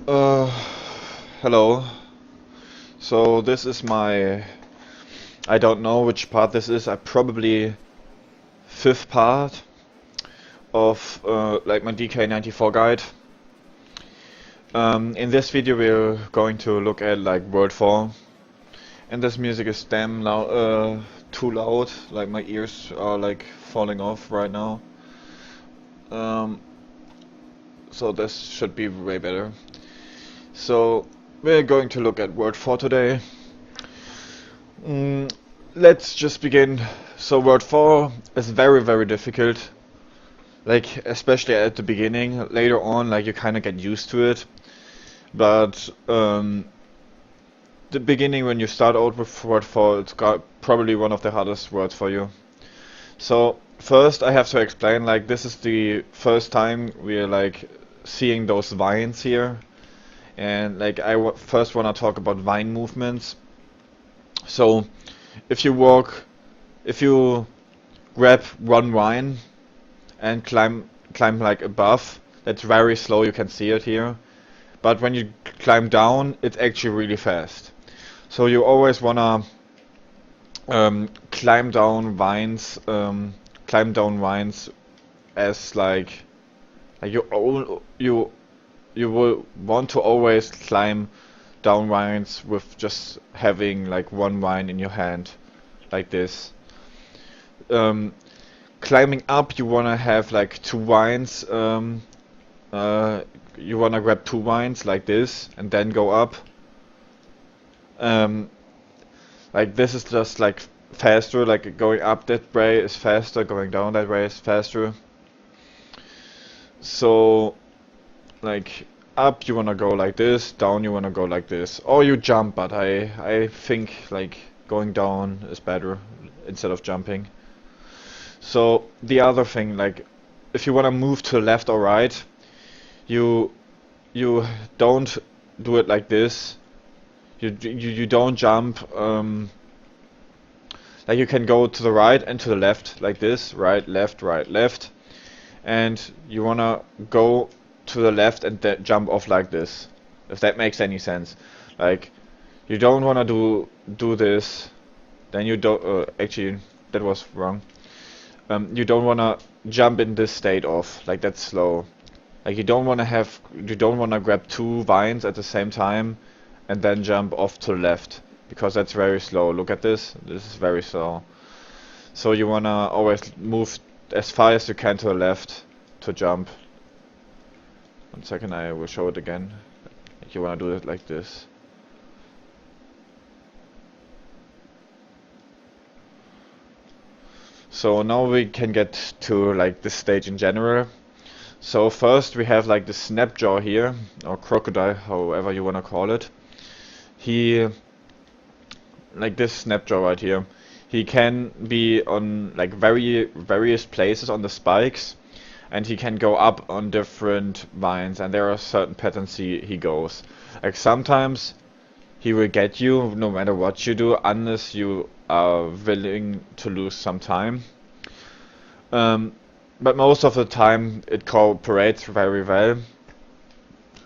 Uh, Hello. So this is I don't know which part this is. I probably fifth part of like my DK94 guide. In this video we're going to look at like World 4, and this music is damn loud, too loud. Like my ears are like falling off right now. Um, so this should be way better. So we're going to look at World 4 today. Mm, let's just begin. So World 4 is very difficult. Like especially at the beginning. Later on, like you kind of get used to it. But the beginning when you start out with World 4, it's got probably one of the hardest words for you. So first I have to explain, like this is the first time we're like seeing those vines here. And like first want to talk about vine movements. So if you grab one vine and climb like above, that's very slow, you can see it here. But when you climb down, it's actually really fast. So you always wanna climb down vines, as like you will want to always climb down vines with just having like one vine in your hand, like this. Climbing up, you wanna have like two vines. You wanna grab two vines like this, and then go up. Like this is just like faster. Like going up that way is faster. Going down that way is faster. So like up you wanna go like this, down you wanna go like this, or you jump. But I think like going down is better instead of jumping. So the other thing, like if you wanna move to left or right, you don't do it like this. You don't jump. Like you can go to the right and to the left like this, right, left, and you wanna go to the left and then jump off like this, if that makes any sense. Like you don't wanna do this, then you don't. Actually, that was wrong. You don't wanna jump in this state off, like that's slow. Like you don't wanna grab two vines at the same time and then jump off to the left, because that's very slow. Look at this. This is very slow. So you wanna always move as far as you can to the left to jump. 1 second, I will show it again. Like you wanna do it like this. So now we can get to like this stage in general. So first we have like the snapjaw here, or crocodile, however you wanna call it. Like this snapjaw right here, he can be on like various places on the spikes, and he can go up on different vines, and there are certain patterns he goes. Like sometimes he will get you no matter what you do, unless you are willing to lose some time. But most of the time it cooperates very well.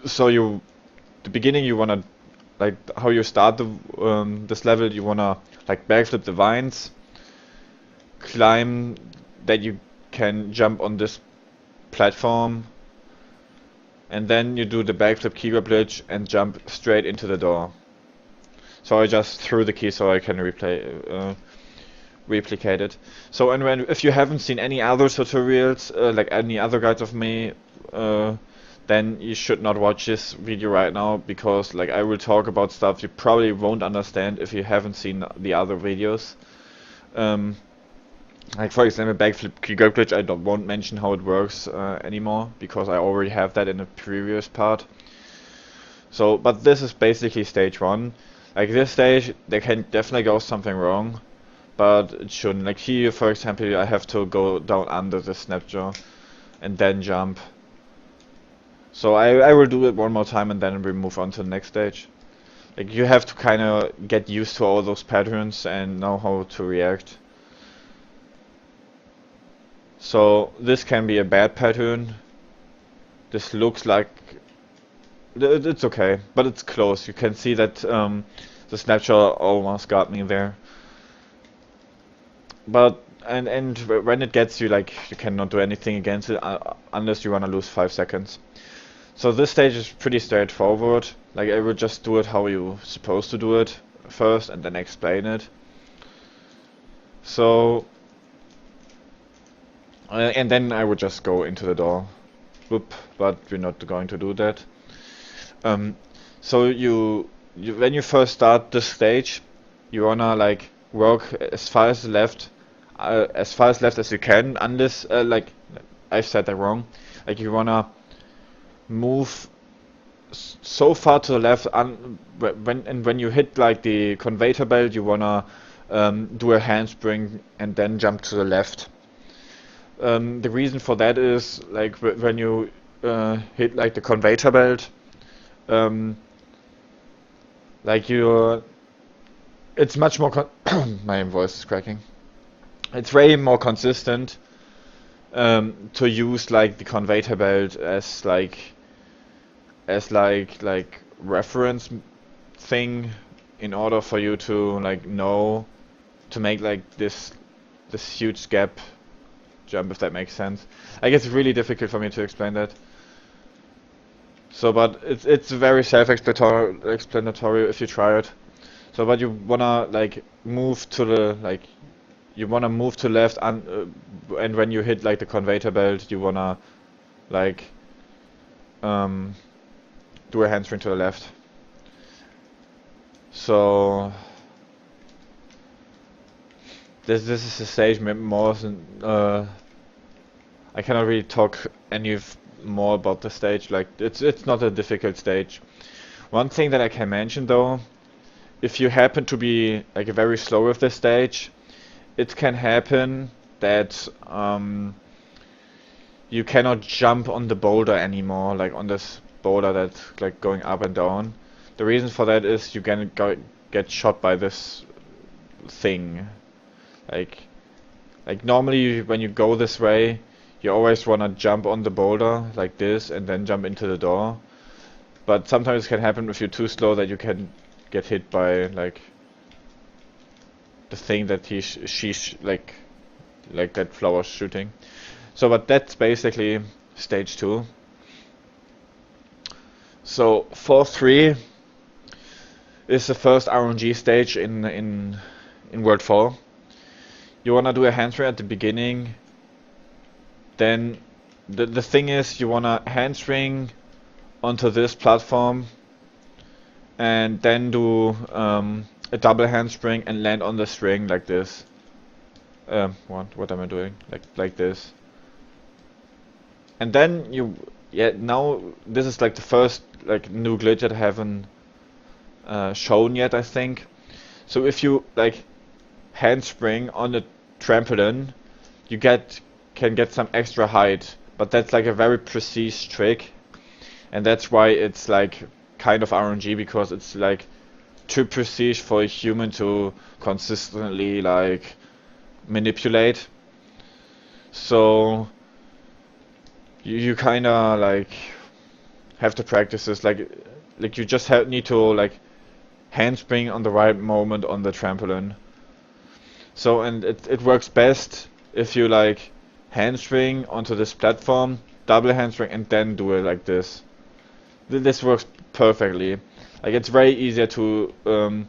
So the beginning you wanna, like how you start this level, you wanna like backflip the vines, climb, that you can jump on this platform, and then you do the backflip key grab glitch and jump straight into the door. So I just threw the key so I can replicate it. So if you haven't seen any other tutorials, like any other guides of me, then you should not watch this video right now, because like I will talk about stuff you probably won't understand if you haven't seen the other videos. Like for example, backflip key grab glitch, won't mention how it works anymore, because I already have that in a previous part. So, but this is basically stage 1. Like this stage, there can definitely go something wrong, but it shouldn't. Like here, for example, I have to go down under the snapjaw and then jump. So I will do it one more time and then we move on to the next stage. Like you have to kind of get used to all those patterns and know how to react. So this can be a bad pattern. This looks like It's okay, but it's close. You can see that the snapshot almost got me there. But when it gets you, like, you cannot do anything against it unless you wanna lose 5 seconds. So this stage is pretty straightforward. Like, I would just do it how you supposed to do it first and then explain it. So and then I would just go into the door. Whoop, but we're not going to do that. So when you first start this stage, you wanna like work as far as left, as you can. Unless like I've said that wrong. Like you wanna move so far to the left. When you hit like the conveyor belt, you wanna do a handspring and then jump to the left. The reason for that is like when you hit like the conveyor belt, like it's much more my voice is cracking. It's way more consistent to use like the conveyor belt as reference thing in order for you to like know to make like this huge gap jump, if that makes sense. I guess it's really difficult for me to explain that. So, but it's very self-explanatory if you try it. So, but you wanna like move to the you wanna move to left, and when you hit like the conveyor belt, you wanna like do a handspring to the left. So this is a stage more than I cannot really talk any more about the stage. Like it's not a difficult stage. One thing that I can mention though, if you happen to be like very slow with this stage, it can happen that you cannot jump on the boulder anymore, like on this boulder that's like going up and down. The reason for that is you can get shot by this thing. Like normally when you go this way, you always wanna jump on the boulder like this and then jump into the door. But sometimes it can happen if you're too slow that you can get hit by like the thing that she's like that flower's shooting. So, but that's basically stage 2. So 4-3 is the first RNG stage in World 4. You wanna do a handspring at the beginning. Then the thing is, you wanna handspring onto this platform, and then do a double handspring and land on the string like this. What am I doing? Like this. And then now this is like the first like new glitch that I haven't shown yet, I think. So if you like handspring on a trampoline, you can get some extra height, but that's like a very precise trick, and that's why it's like kind of RNG, because it's like too precise for a human to consistently like manipulate. So you kinda like have to practice this, like you just need to like handspring on the right moment on the trampoline. So, and it works best if you like handspring onto this platform, double handspring, and then do it like this. This works perfectly. Like it's very easier to do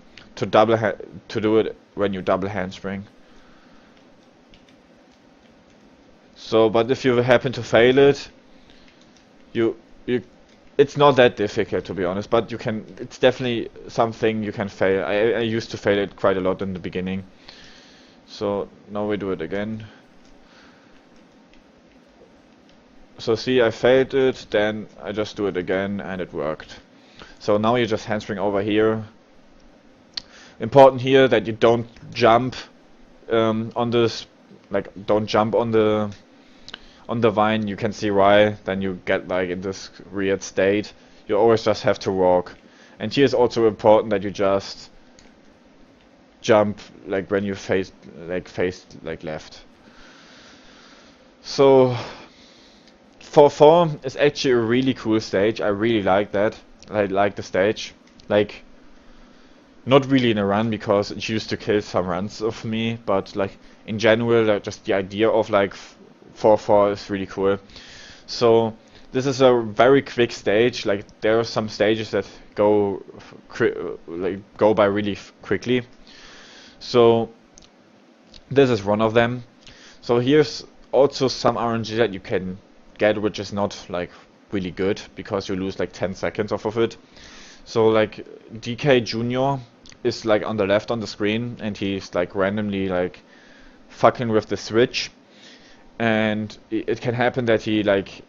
it when you double handspring. So, but if you happen to fail it, it's not that difficult, to be honest. But you can. It's definitely something you can fail. I used to fail it quite a lot in the beginning. So now we do it again. So see, I failed it, then I just do it again and it worked. So now you just handspring over here. Important here that you don't jump on this, like don't jump on the vine. You can see why. Then you get like in this weird state. You always just have to walk. And here is also important that you just jump like when you face left. So 4-4 is actually a really cool stage. I really like that. like the stage. Like, not really in a run because it used to kill some runs of me, but like in general, just the idea of like 4-4 is really cool. So this is a very quick stage. Like there are some stages that go by really quickly. So this is one of them. So here's also some RNG that you can get, which is not like really good because you lose like 10 seconds off of it. So like DK Junior is like on the left on the screen, and he's like randomly like fucking with the switch, and it can happen that he like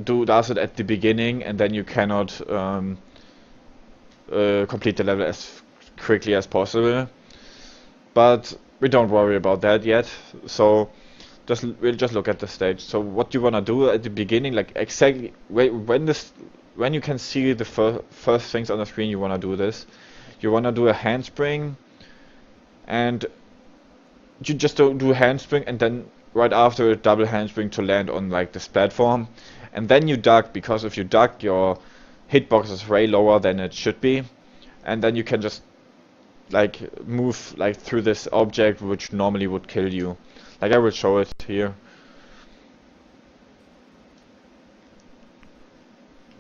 does it at the beginning, and then you cannot complete the level as quickly as possible. But we don't worry about that yet. So we'll just look at the stage. So what you wanna do at the beginning, like exactly when you can see the first things on the screen, you wanna do this. You wanna do a handspring, and you just do a handspring, and then right after a double handspring to land on like this platform, and then you duck, because if you duck, your hitbox is way lower than it should be, and then you can just like move like through this object which normally would kill you. Like I will show it here.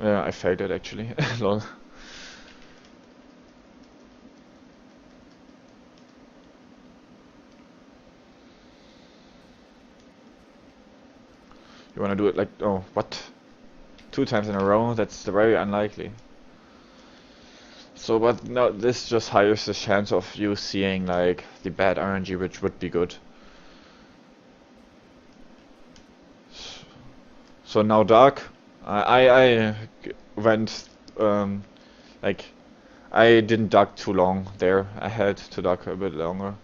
Yeah, I failed it actually. Lol. You wanna do it like, oh, what? 2 times in a row? That's very unlikely. So, but no, this just higher the chance of you seeing like the bad RNG, which would be good. So now dark. I went like I didn't duck too long there. I had to duck a bit longer.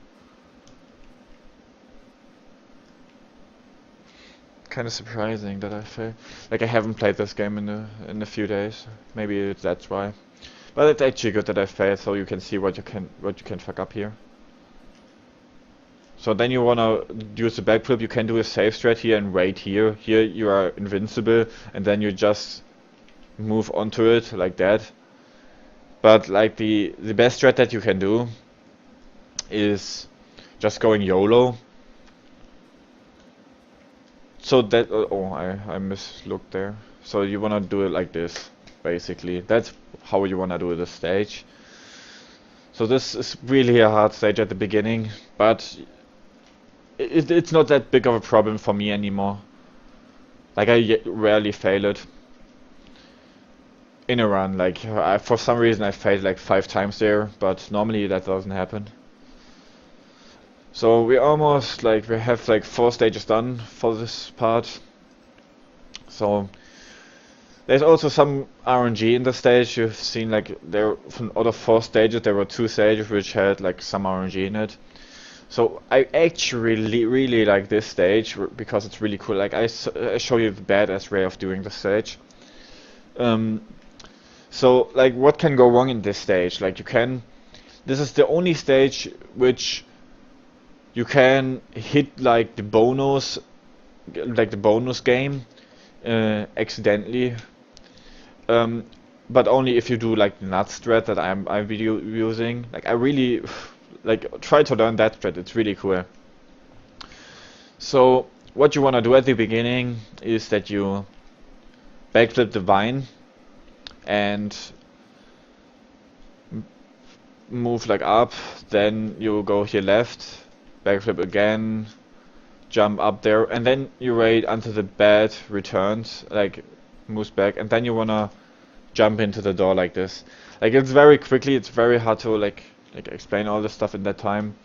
Kind of surprising that I failed. Like I haven't played this game in a few days. Maybe that's why. But it's actually good that I failed, so you can see what you can fuck up here. So then you wanna use the backflip. You can do a safe strat here and wait here. Here you are invincible, and then you just move onto it like that. But like the best strat that you can do is just going YOLO. So that I mislooked there. So you wanna do it like this, basically. That's how you wanna do this stage. So this is really a hard stage at the beginning, but it's not that big of a problem for me anymore. Like I rarely fail it in a run. Like for some reason I failed like 5 times there, but normally that doesn't happen. So we have like 4 stages done for this part. So there's also some RNG in the stage. You've seen like from out of 4 stages there were 2 stages which had like some RNG in it. So I actually really like this stage because it's really cool. Like I show you the badass way of doing the stage. So like what can go wrong in this stage? Like this is the only stage which you can hit like the bonus game accidentally, but only if you do like the nut strat that I'm using. Like I really like try to learn that strat. It's really cool. So what you wanna do at the beginning is that you backflip the vine and move like up. Then you go here left. Backflip again, jump up there, and then you wait until the bat returns, like moves back, and then you wanna jump into the door like this. Like it's very quickly. It's very hard to like explain all this stuff in that time,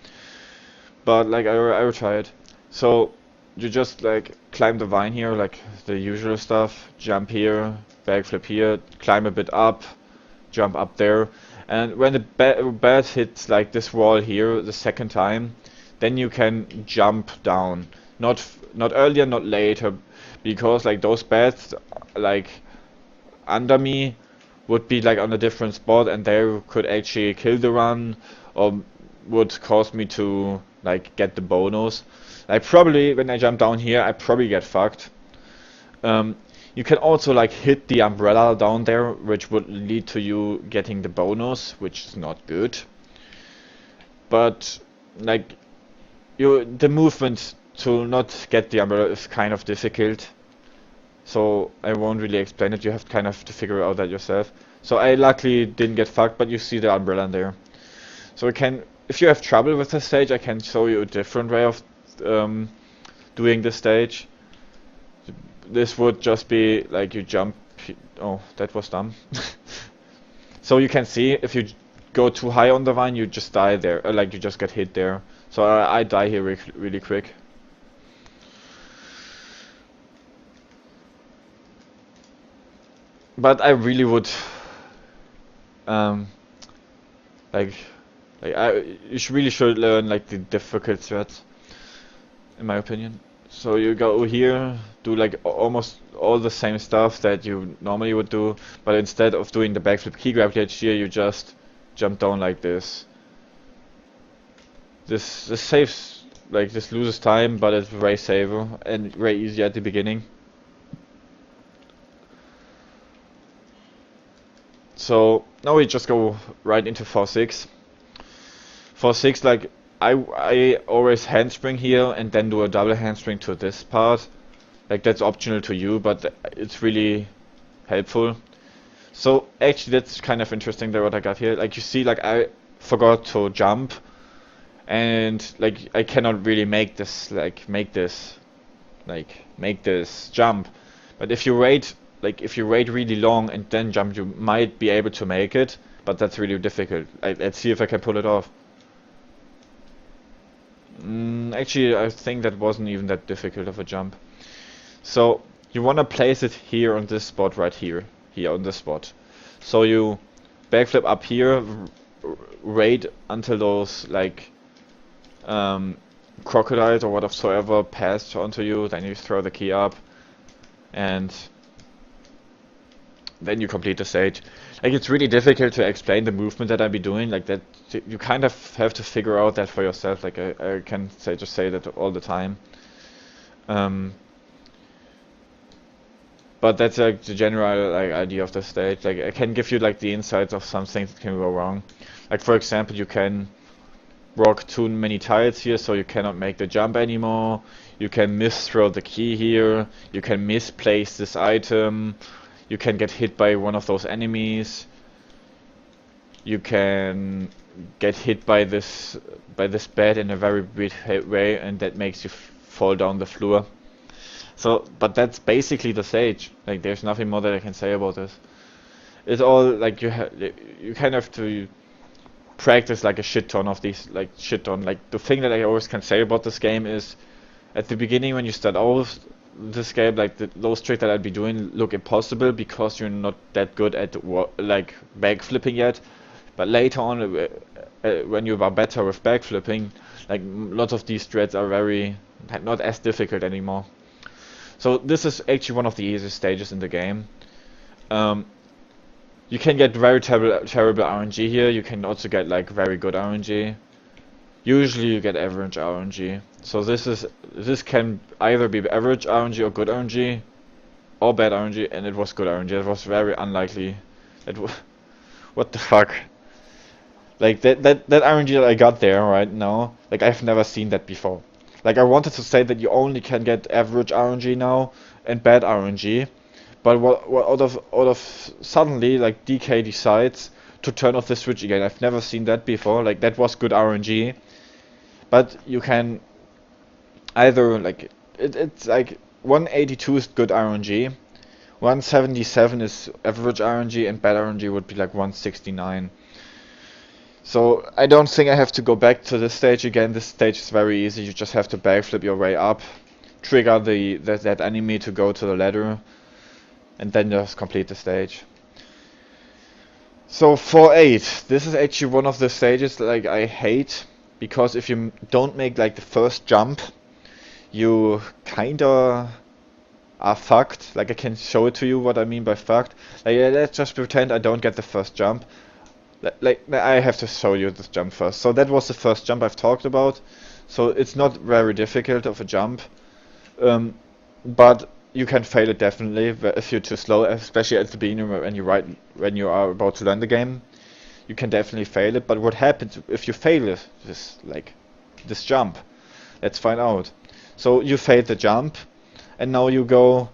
but like I will try it. So you just like climb the vine here, like the usual stuff. Jump here, backflip here, climb a bit up, jump up there, and when the bat hits like this wall here the second time, then you can jump down. Not earlier, not later, because like those bats like under me would be like on a different spot, and they could actually kill the run or would cause me to like get the bonus. Like probably when I jump down here, I probably get fucked. You can also like hit the umbrella down there, which would lead to you getting the bonus, which is not good. But like the movement to not get the umbrella is kind of difficult. So I won't really explain it, you have kind of to figure out that yourself. So I luckily didn't get fucked, but you see the umbrella there. So if you have trouble with the stage, I can show you a different way of doing this stage. This would just be like you jump. Oh, that was dumb. So you can see if you go too high on the vine, you just die there, like you just get hit there. So I die here really quick. But I really would like you really should learn like the difficult threats, in my opinion. So you go here, do like almost all the same stuff that you normally would do, but instead of doing the backflip key grab catch here, you just jump down like this. This saves, like this loses time, but it's very safer and very easy at the beginning. So now we just go right into 4-6. 4-6, like I always handspring here and then do a double handspring to this part. Like that's optional to you, but it's really helpful. So actually that's kind of interesting there what I got here. Like you see, like I forgot to jump, and like I cannot really make this jump. But if you wait really long and then jump, you might be able to make it, but that's really difficult. Let's see if I can pull it off. Actually, I think that wasn't even that difficult of a jump. So you want to place it here on this spot right here on this spot. So you backflip up here, wait until those like crocodiles or whatsoever pass onto you, then you throw the key up, and then you complete the stage. Like it's really difficult to explain the movement that I'll be doing, like that you kind of have to figure out that for yourself. Like I can just say that all the time. But that's like the general like idea of the stage. Like I can give you like the insights of some things that can go wrong. Like for example, you can rock too many tiles here, so you cannot make the jump anymore. You can misthrow the key here. You can misplace this item. You can get hit by one of those enemies. You can get hit by this bed in a very weird way, and that makes you fall down the floor. So, but that's basically the stage. Like, there's nothing more that I can say about this. It's all like you kind of have to practice like a shit ton of these, like shit ton. Like the thing that I always can say about this game is, at the beginning when you start out this game, like those tricks that I'd be doing look impossible because you're not that good at like backflipping yet. But later on, when you are better with backflipping, like lots of these threads are not as difficult anymore. So this is actually one of the easiest stages in the game. You can get very terrible RNG here. You can also get like very good RNG. Usually you get average RNG. So this can either be average RNG or good RNG, or bad RNG, and it was good RNG. It was very unlikely. What the fuck? Like that RNG that I got there right now, like I've never seen that before. Like I wanted to say that you only can get average RNG now and bad RNG, but what out of suddenly like DK decides to turn off the switch again. I've never seen that before. Like that was good RNG, but you can either like it's like 182 is good RNG, 177 is average RNG, and bad RNG would be like 169. So I don't think I have to go back to this stage again. This stage is very easy. You just have to backflip your way up, trigger that enemy to go to the ladder, and then just complete the stage. So 4-8, this is actually one of the stages that like I hate, because if you don't make like the first jump, you kinda are fucked. Like I can show it to you what I mean by fucked. Like let's just pretend I don't get the first jump. Like I have to show you this jump first. So that was the first jump I've talked about. So it's not very difficult of a jump, but you can fail it definitely if you're too slow, especially at the beginning when you are about to learn the game. You can definitely fail it. But what happens if you fail it? This jump. Let's find out. So you failed the jump, and now you go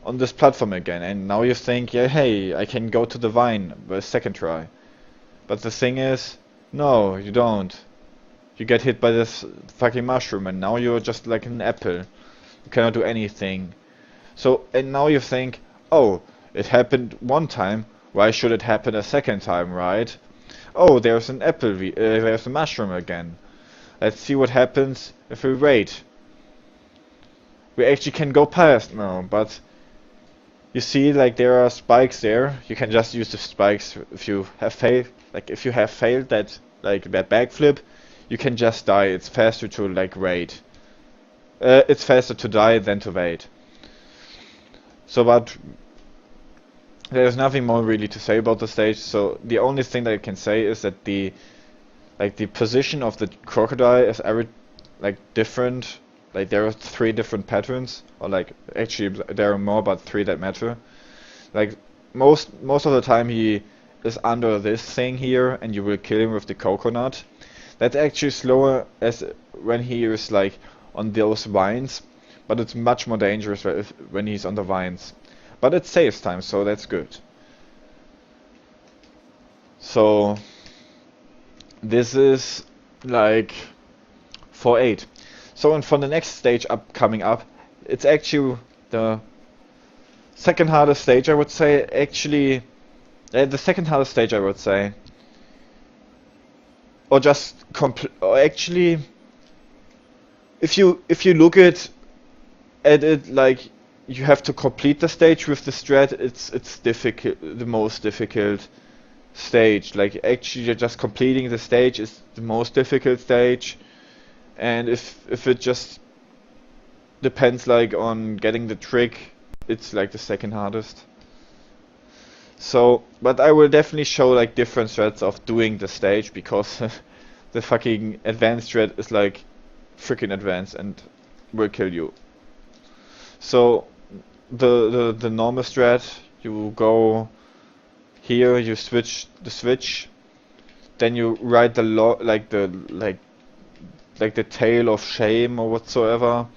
on this platform again, and now you think, yeah, hey, I can go to the vine with a second try. But the thing is, no, you don't. You get hit by this fucking mushroom, and now you're just like an apple. You cannot do anything. So, and now you think, oh, it happened one time, why should it happen a second time, right? Oh, there's an apple, there's a mushroom again. Let's see what happens if we wait. We actually can go past now, but you see, like, there are spikes there. You can just use the spikes if you have failed. Like, if you have failed that, like, that backflip, you can just die. It's faster to, like, wait. It's faster to die than to wait. So, but there's nothing more really to say about the stage. So the only thing that I can say is that the position of the crocodile is different. Like, there are 3 different patterns, or like, actually there are more, but 3 that matter. Like, most of the time he is under this thing here, and you will kill him with the coconut. That's actually slower as when he is like on those vines, but it's much more dangerous when he's on the vines. But it saves time, so that's good. So this is like 4-8. So, and for the next stage coming up, it's actually the second hardest stage, I would say. Actually, the second hardest stage, I would say. Or just or actually, if you look at it like you have to complete the stage with the strat, it's difficult, the most difficult stage. Like, actually, just completing the stage is the most difficult stage. And if it just depends like on getting the trick, it's like the second hardest. So, but I will definitely show like different threads of doing the stage, because the fucking advanced thread is like freaking advanced and will kill you. So the normal strat, you go here, you switch the switch, then you ride the the tail of shame or whatsoever.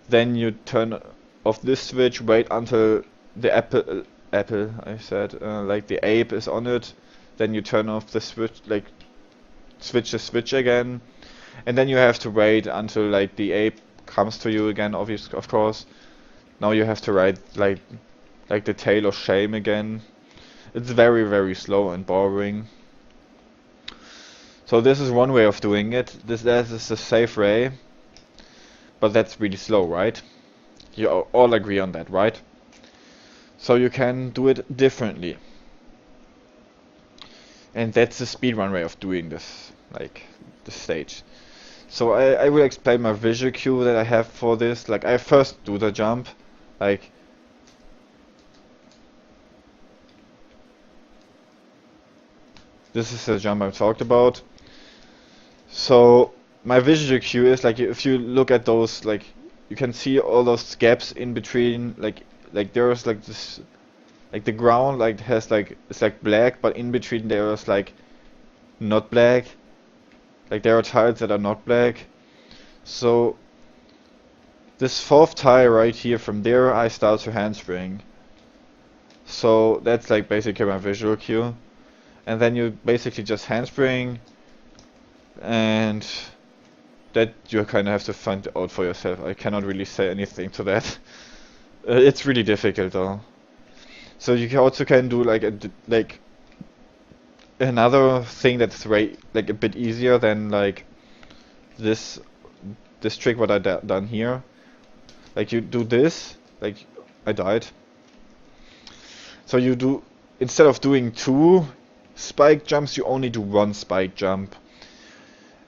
Then you turn off this switch, wait until the apple I said, like the ape is on it. Then you turn off the switch, like switch the switch again, and then you have to wait until like the ape comes to you again. Obviously, of course. Now you have to ride like the tail of shame again. It's very, very slow and boring. So this is one way of doing it. This is a safe way, but that's really slow, right? You all agree on that, right? So you can do it differently. And that's the speedrun way of doing this, like the stage. So I will explain my visual cue that I have for this. Like, I first do the jump, like this is the jump I talked about. So my visual cue is like, if you look at those, like you can see all those gaps in between, like there's like this, like the ground like has like, it's like black, but in between there is like not black, like there are tiles that are not black. So this 4th tile right here, from there I start to handspring. So that's like basically my visual cue, and then you basically just handspring, and that you kind of have to find out for yourself. I cannot really say anything to that. It's really difficult though. So you also can do like another thing that's like a bit easier than like this trick what I done here. Like, you do this, like I died. So you do, instead of doing 2 spike jumps, you only do 1 spike jump.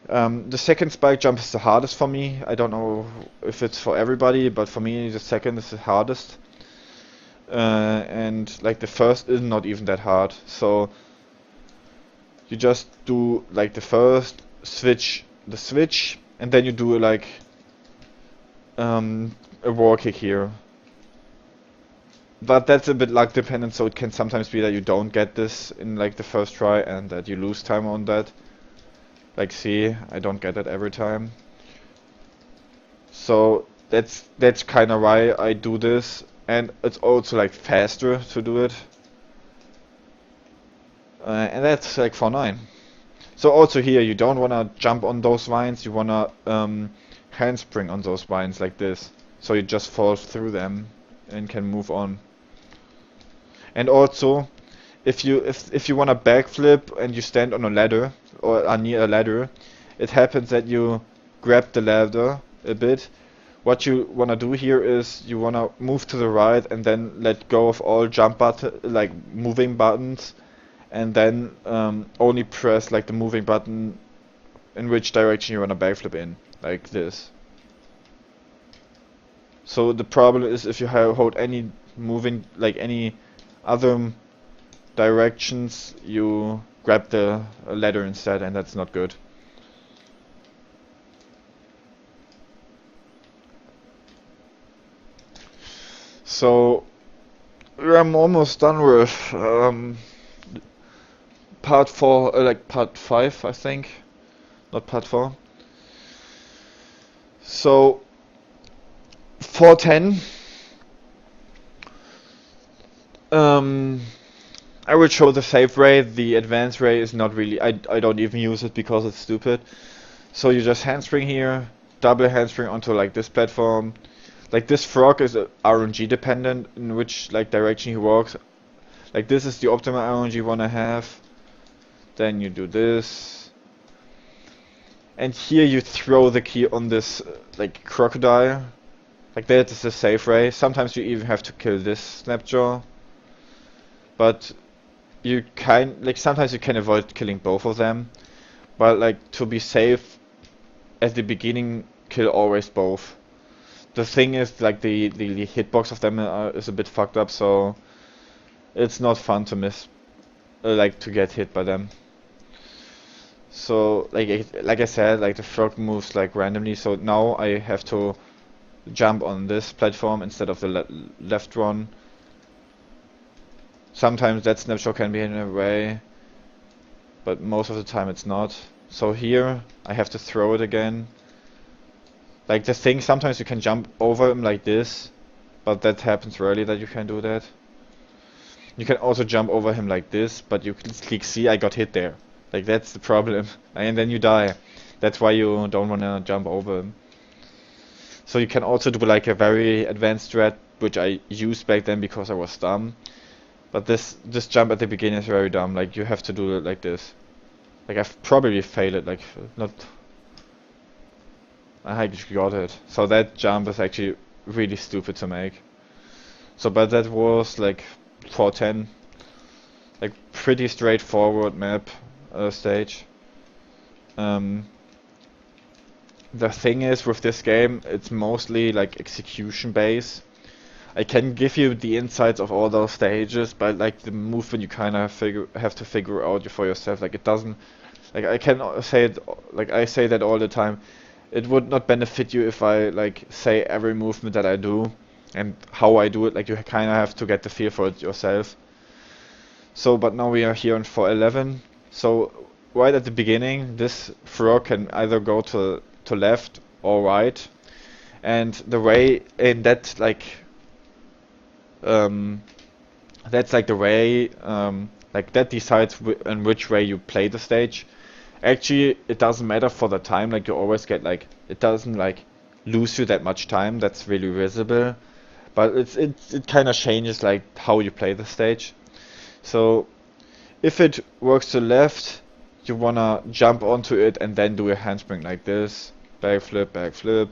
The second spike jump is the hardest for me. I don't know if it's for everybody, but for me the second is the hardest. And like the first is not even that hard. So you just do like the first switch, and then you do like a wall kick here. But that's a bit luck dependent, so it can sometimes be that you don't get this in like the first try and that you lose time on that. Like see, I don't get it every time. So that's kind of why I do this, and it's also like faster to do it. And that's like for 9. So also here you don't wanna jump on those vines, you wanna handspring on those vines like this. So you just fall through them and can move on. And also, if you wanna backflip and you stand on a ladder or are near a ladder, it happens that you grab the ladder a bit. What you wanna do here is you wanna move to the right and then let go of all jump button, like moving buttons, and then only press like the moving button in which direction you wanna backflip in, like this. So the problem is if you hold any moving, like any other directions, you grab the ladder instead, and that's not good. So I'm almost done with part 4, like part 5, I think, not part 4. So 410. I will show the safe ray. The advanced ray is not really. I don't even use it because it's stupid. So you just handspring here, double handspring onto like this platform. Like this frog is RNG dependent in which like direction he walks. Like this is the optimal RNG you wanna have. Then you do this. And here you throw the key on this like crocodile. Like that is the safe ray. Sometimes you even have to kill this snapjaw. But you sometimes you can avoid killing both of them. But like to be safe at the beginning, kill always both. The thing is like the hitbox of them is a bit fucked up, so it's not fun to miss, like to get hit by them. So like I said, like the frog moves like randomly, so now I have to jump on this platform instead of the left one. Sometimes that snapshot can be in a way, but most of the time it's not. So here I have to throw it again. Like the thing, sometimes you can jump over him like this, but that happens rarely that you can do that. You can also jump over him like this, but you click C, I got hit there. Like that's the problem, and then you die. That's why you don't wanna jump over him. So you can also do like a very advanced strat, which I used back then because I was dumb. But this jump at the beginning is very dumb. Like you have to do it like this. Like I've probably failed it. Like not. I got it. So that jump is actually really stupid to make. So but that was like 410. Like pretty straightforward map stage. The thing is with this game, it's mostly like execution based. I can give you the insights of all those stages, but like the movement you kind of have to figure out for yourself. Like it doesn't, like I can say it, like I say that all the time. It would not benefit you if I like say every movement that I do and how I do it. Like you kind of have to get the feel for it yourself. So, but now we are here on 411. So right at the beginning, this frog can either go to left or right, and the way in that like that's like the way like that decides in which way you play the stage. Actually, it doesn't matter for the time. Like you always get like it doesn't like lose you that much time. That's really visible, but it kind of changes like how you play the stage. So if it works to left, you wanna jump onto it and then do a handspring like this, backflip, backflip,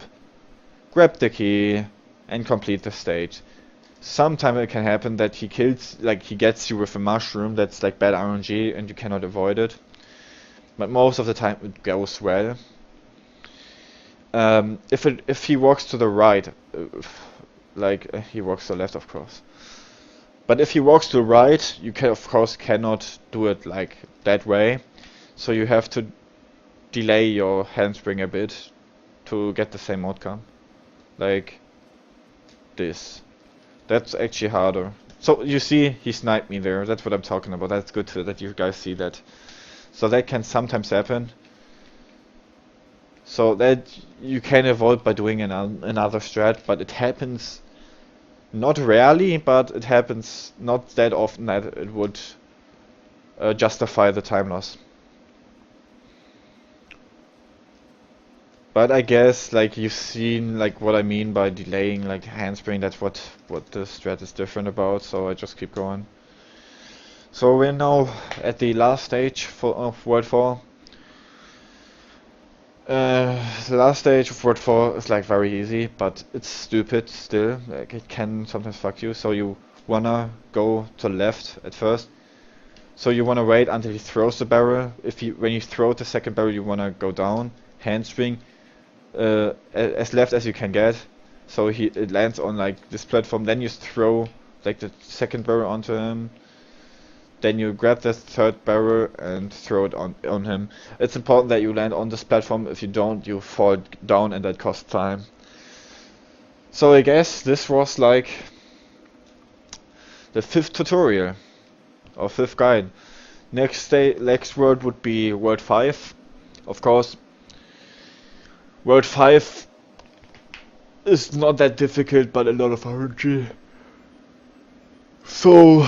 grab the key, and complete the stage. Sometimes it can happen that he gets you with a mushroom that's like bad RNG and you cannot avoid it. But most of the time it goes well. If he walks to the right, he walks to the left, of course. But if he walks to the right, you can of course cannot do it like that way. So you have to delay your handspring a bit to get the same outcome, like this. That's actually harder. So you see, he sniped me there. That's what I'm talking about. That's good that you guys see that. So that can sometimes happen. So that you can avoid by doing another strat, but it happens not rarely, but it happens not that often that it would justify the time loss. But I guess like you've seen like what I mean by delaying like handspring. That's what the strat is different about. So I just keep going. So we're now at the last stage of World 4. The last stage of World 4 is like very easy, but it's stupid still. Like it can sometimes fuck you. So you wanna go to the left at first. So you wanna wait until he throws the barrel. When you throw the second barrel, you wanna go down, handspring, as left as you can get. So it lands on like this platform. Then you throw like the second barrel onto him. Then you grab the third barrel and throw it on him. It's important that you land on this platform. If you don't, you fall down and that costs time. So I guess this was like the 5th tutorial or 5th guide. Next world would be World 5. Of course, World 5 is not that difficult, but a lot of RNG. So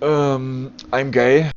I'm gay.